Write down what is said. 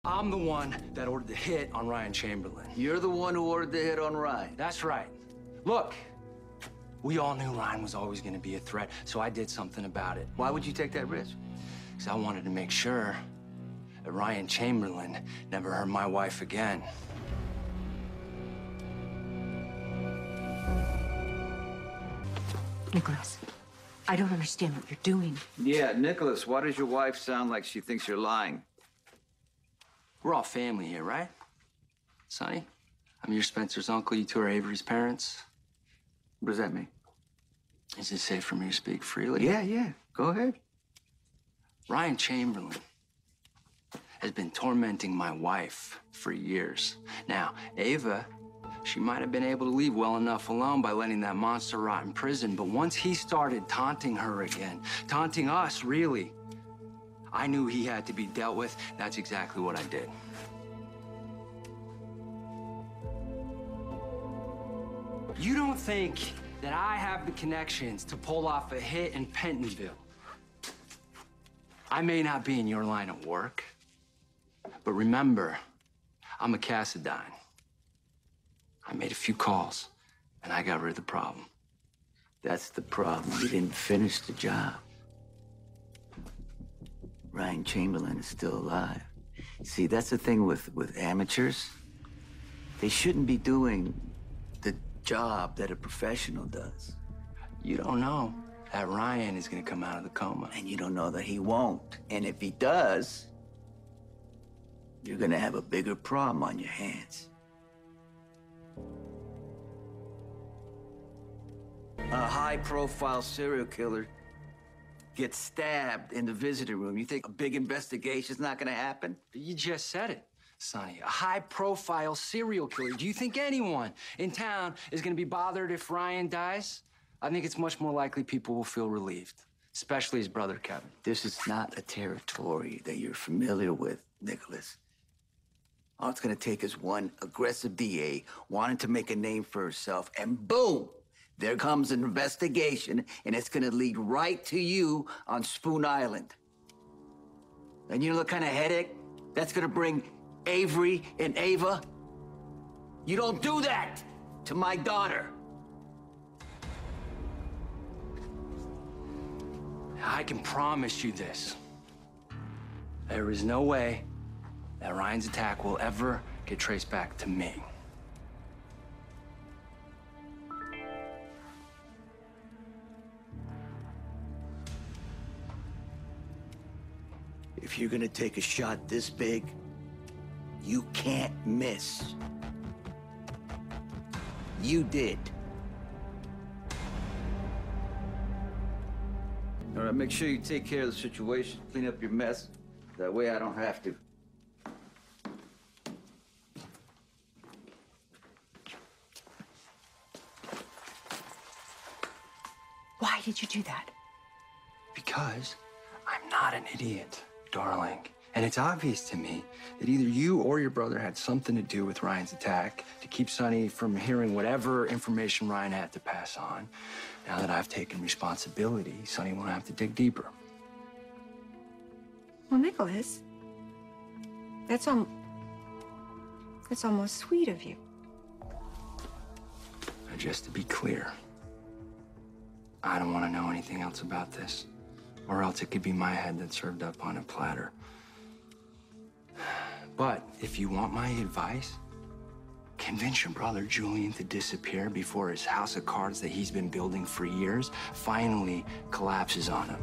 I'm the one that ordered the hit on Ryan Chamberlain. You're the one who ordered the hit on Ryan. That's right. Look, we all knew Ryan was always going to be a threat, so I did something about it. Why would you take that risk? Because I wanted to make sure that Ryan Chamberlain never hurt my wife again. Nikolas, I don't understand what you're doing. Yeah, Nikolas, why does your wife sound like she thinks you're lying? We're all family here, right? Sonny, I'm your Spencer's uncle. You two are Avery's parents. What does that mean? Is it safe for me to speak freely? Yeah. Go ahead. Ryan Chamberlain has been tormenting my wife for years. Now, Ava, she might have been able to leave well enough alone by letting that monster rot in prison, but once he started taunting her again, taunting us, really, I knew he had to be dealt with. That's exactly what I did. You don't think that I have the connections to pull off a hit in Pentonville? I may not be in your line of work, but remember, I'm a Cassadine. I made a few calls, and I got rid of the problem. That's the problem. You didn't finish the job. Ryan Chamberlain is still alive. See, that's the thing with amateurs. They shouldn't be doing the job that a professional does. You don't know that Ryan is gonna come out of the coma. And you don't know that he won't. And if he does, you're gonna have a bigger problem on your hands. A high-profile serial killer gets stabbed in the visitor room. You think a big investigation's not gonna happen? You just said it, Sonny. A high-profile serial killer. Do you think anyone in town is gonna be bothered if Ryan dies? I think it's much more likely people will feel relieved, especially his brother, Kevin. This is not a territory that you're familiar with, Nikolas. All it's gonna take is one aggressive DA wanting to make a name for herself, and boom! There comes an investigation, and it's gonna lead right to you on Spoon Island. And you know the kind of headache that's gonna bring Avery and Ava? You don't do that to my daughter. I can promise you this. There is no way that Ryan's attack will ever get traced back to me. If you're gonna take a shot this big, you can't miss. You did. All right, make sure you take care of the situation, clean up your mess. That way I don't have to. Why did you do that? Because I'm not an idiot, darling. And it's obvious to me that either you or your brother had something to do with Ryan's attack to keep Sonny from hearing whatever information Ryan had to pass on. Now that I've taken responsibility, Sonny won't have to dig deeper. Well, Nikolas, that's almost sweet of you. Now, just to be clear, I don't want to know anything else about this, or else it could be my head that's served up on a platter. But if you want my advice, convince your brother Julian to disappear before his house of cards that he's been building for years finally collapses on him.